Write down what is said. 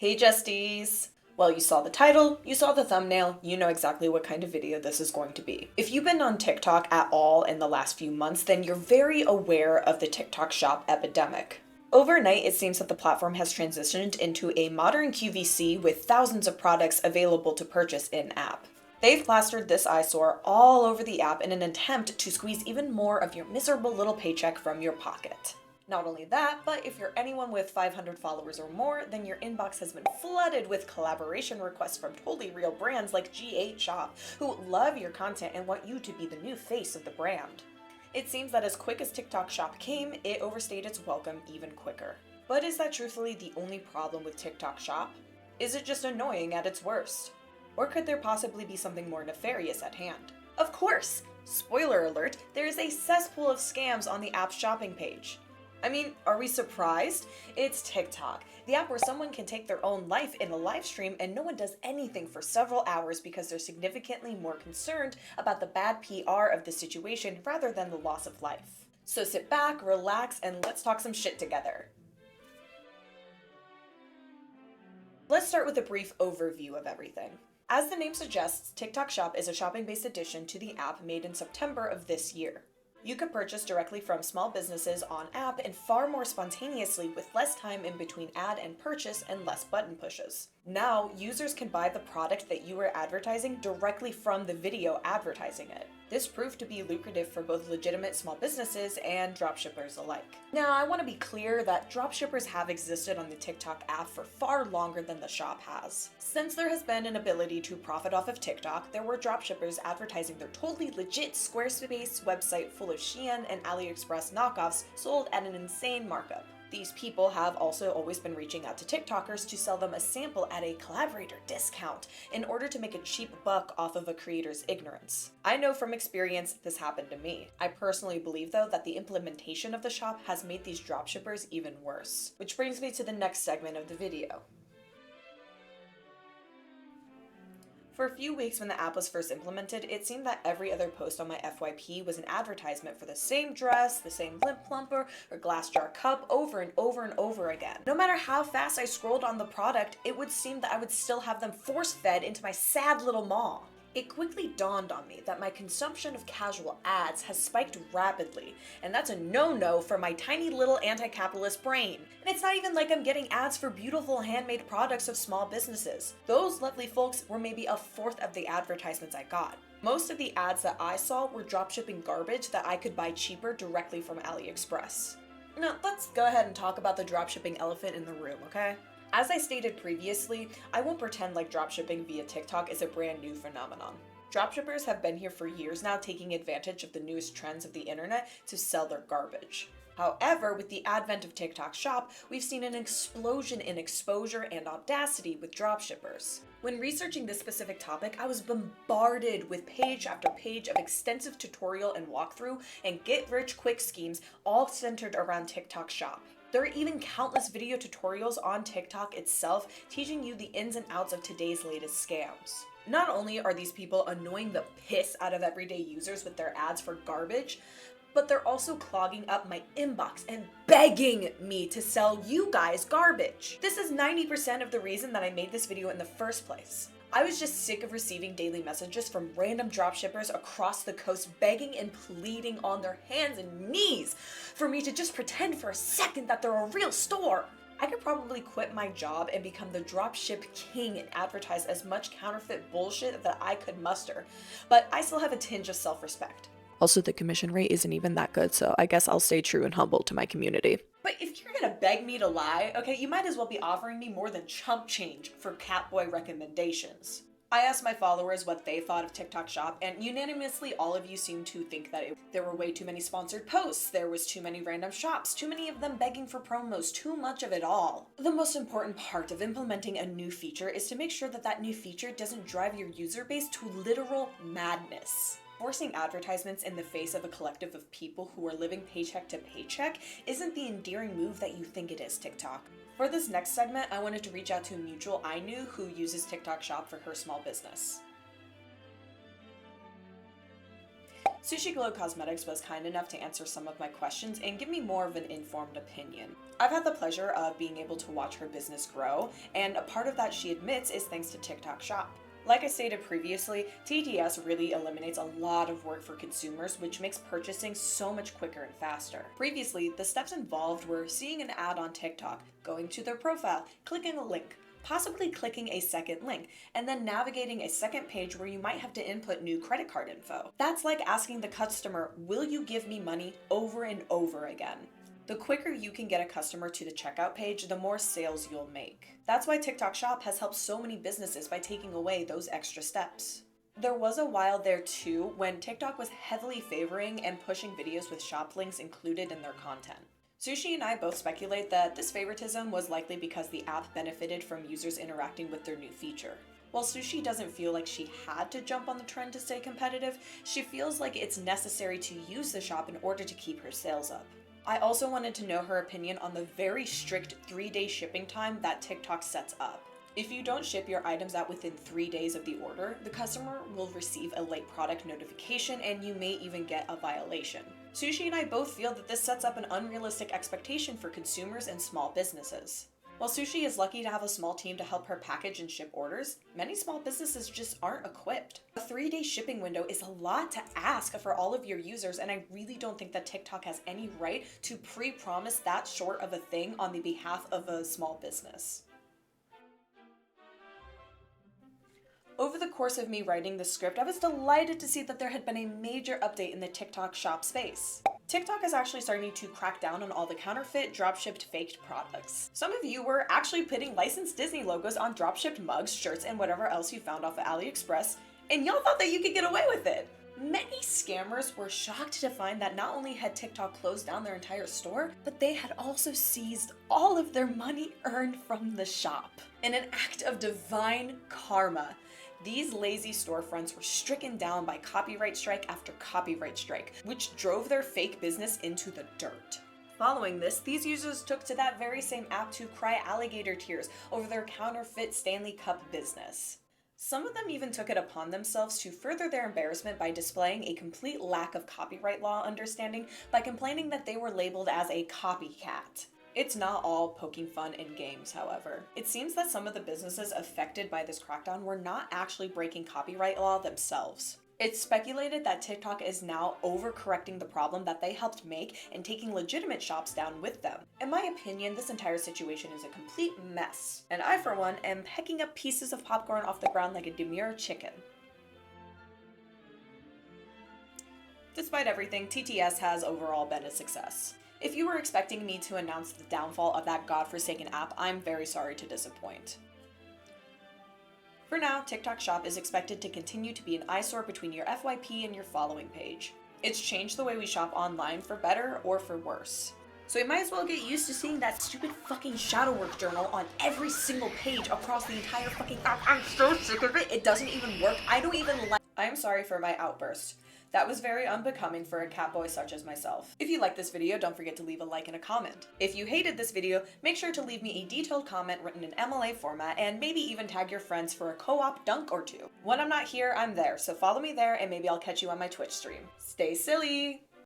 Hey Justies! Well, you saw the title, you saw the thumbnail, you know exactly what kind of video this is going to be. If you've been on TikTok at all in the last few months, then you're very aware of the TikTok shop epidemic. Overnight, it seems that the platform has transitioned into a modern QVC with thousands of products available to purchase in-app. They've plastered this eyesore all over the app in an attempt to squeeze even more of your miserable little paycheck from your pocket. Not only that, but if you're anyone with 500 followers or more, then your inbox has been flooded with collaboration requests from totally real brands like G8 Shop, who love your content and want you to be the new face of the brand. It seems that as quick as TikTok Shop came, it overstayed its welcome even quicker. But is that truthfully the only problem with TikTok Shop? Is it just annoying at its worst? Or could there possibly be something more nefarious at hand? Of course! Spoiler alert, there is a cesspool of scams on the app's shopping page. I mean, are we surprised? It's TikTok, the app where someone can take their own life in a live stream and no one does anything for several hours because they're significantly more concerned about the bad PR of the situation rather than the loss of life. So sit back, relax, and let's talk some shit together. Let's start with a brief overview of everything. As the name suggests, TikTok Shop is a shopping-based addition to the app made in September of this year. You can purchase directly from small businesses on app and far more spontaneously with less time in between ad and purchase and less button pushes. Now, users can buy the product that you are advertising directly from the video advertising it. This proved to be lucrative for both legitimate small businesses and dropshippers alike. Now, I want to be clear that dropshippers have existed on the TikTok app for far longer than the shop has. Since there has been an ability to profit off of TikTok, there were dropshippers advertising their totally legit Squarespace website full of Shein and AliExpress knockoffs sold at an insane markup. These people have also always been reaching out to TikTokers to sell them a sample at a collaborator discount in order to make a cheap buck off of a creator's ignorance. I know from experience this happened to me. I personally believe though that the implementation of the shop has made these dropshippers even worse. Which brings me to the next segment of the video. For a few weeks when the app was first implemented, it seemed that every other post on my FYP was an advertisement for the same dress, the same lip plumper, or glass jar cup over and over and over again. No matter how fast I scrolled on the product, it would seem that I would still have them force-fed into my sad little maw. It quickly dawned on me that my consumption of casual ads has spiked rapidly, and that's a no-no for my tiny little anti-capitalist brain. And it's not even like I'm getting ads for beautiful handmade products of small businesses. Those lovely folks were maybe a fourth of the advertisements I got. Most of the ads that I saw were dropshipping garbage that I could buy cheaper directly from AliExpress. Now, let's go ahead and talk about the dropshipping elephant in the room, okay? As I stated previously, I won't pretend like dropshipping via TikTok is a brand new phenomenon. Dropshippers have been here for years now, taking advantage of the newest trends of the internet to sell their garbage. However, with the advent of TikTok Shop, we've seen an explosion in exposure and audacity with dropshippers. When researching this specific topic, I was bombarded with page after page of extensive tutorial and walkthrough and get-rich-quick schemes all centered around TikTok Shop. There are even countless video tutorials on TikTok itself teaching you the ins and outs of today's latest scams. Not only are these people annoying the piss out of everyday users with their ads for garbage, but they're also clogging up my inbox and begging me to sell you guys garbage. This is 90% of the reason that I made this video in the first place. I was just sick of receiving daily messages from random dropshippers across the coast begging and pleading on their hands and knees for me to just pretend for a second that they're a real store. I could probably quit my job and become the dropship king and advertise as much counterfeit bullshit that I could muster, but I still have a tinge of self-respect. Also, the commission rate isn't even that good, so I guess I'll stay true and humble to my community. But if you're gonna beg me to lie, okay, you might as well be offering me more than chump change for catboy recommendations. I asked my followers what they thought of TikTok Shop, and unanimously all of you seemed to think that there were way too many sponsored posts, there was too many random shops, too many of them begging for promos, too much of it all. The most important part of implementing a new feature is to make sure that that new feature doesn't drive your user base to literal madness. Forcing advertisements in the face of a collective of people who are living paycheck to paycheck isn't the endearing move that you think it is, TikTok. For this next segment, I wanted to reach out to a mutual I knew who uses TikTok Shop for her small business. SushyGlowCosmetics was kind enough to answer some of my questions and give me more of an informed opinion. I've had the pleasure of being able to watch her business grow, and a part of that she admits is thanks to TikTok Shop. Like I stated previously, TTS really eliminates a lot of work for consumers, which makes purchasing so much quicker and faster. Previously, the steps involved were seeing an ad on TikTok, going to their profile, clicking a link, possibly clicking a second link, and then navigating a second page where you might have to input new credit card info. That's like asking the customer, "Will you give me money?" over and over again. The quicker you can get a customer to the checkout page, the more sales you'll make. That's why TikTok Shop has helped so many businesses by taking away those extra steps. There was a while there too when TikTok was heavily favoring and pushing videos with shop links included in their content. Sushi and I both speculate that this favoritism was likely because the app benefited from users interacting with their new feature. While Sushi doesn't feel like she had to jump on the trend to stay competitive, she feels like it's necessary to use the shop in order to keep her sales up. I also wanted to know her opinion on the very strict 3-day shipping time that TikTok sets up. If you don't ship your items out within 3 days of the order, the customer will receive a late product notification and you may even get a violation. Sushi and I both feel that this sets up an unrealistic expectation for consumers and small businesses. While Sushi is lucky to have a small team to help her package and ship orders, many small businesses just aren't equipped. A 3-day shipping window is a lot to ask for all of your users, and I really don't think that TikTok has any right to pre-promise that short of a thing on the behalf of a small business. Over the course of me writing the script, I was delighted to see that there had been a major update in the TikTok shop space. TikTok is actually starting to crack down on all the counterfeit, dropshipped, faked products. Some of you were actually putting licensed Disney logos on dropshipped mugs, shirts, and whatever else you found off of AliExpress, and y'all thought that you could get away with it. Many scammers were shocked to find that not only had TikTok closed down their entire store, but they had also seized all of their money earned from the shop. In an act of divine karma, these lazy storefronts were stricken down by copyright strike after copyright strike, which drove their fake business into the dirt. Following this, these users took to that very same app to cry alligator tears over their counterfeit Stanley Cup business. Some of them even took it upon themselves to further their embarrassment by displaying a complete lack of copyright law understanding by complaining that they were labeled as a copycat. It's not all poking fun and games, however. It seems that some of the businesses affected by this crackdown were not actually breaking copyright law themselves. It's speculated that TikTok is now overcorrecting the problem that they helped make and taking legitimate shops down with them. In my opinion, this entire situation is a complete mess, and I, for one, am pecking up pieces of popcorn off the ground like a demure chicken. Despite everything, TTS has overall been a success. If you were expecting me to announce the downfall of that godforsaken app, I'm very sorry to disappoint. For now, TikTok Shop is expected to continue to be an eyesore between your FYP and your following page. It's changed the way we shop online for better or for worse. So you might as well get used to seeing that stupid fucking shadow work journal on every single page across the entire fucking app. I'm so sick of it. It doesn't even work. I don't even like. I am sorry for my outburst. That was very unbecoming for a catboy such as myself. If you liked this video, don't forget to leave a like and a comment. If you hated this video, make sure to leave me a detailed comment written in MLA format and maybe even tag your friends for a co-op dunk or two. When I'm not here, I'm there, so follow me there and maybe I'll catch you on my Twitch stream. Stay silly!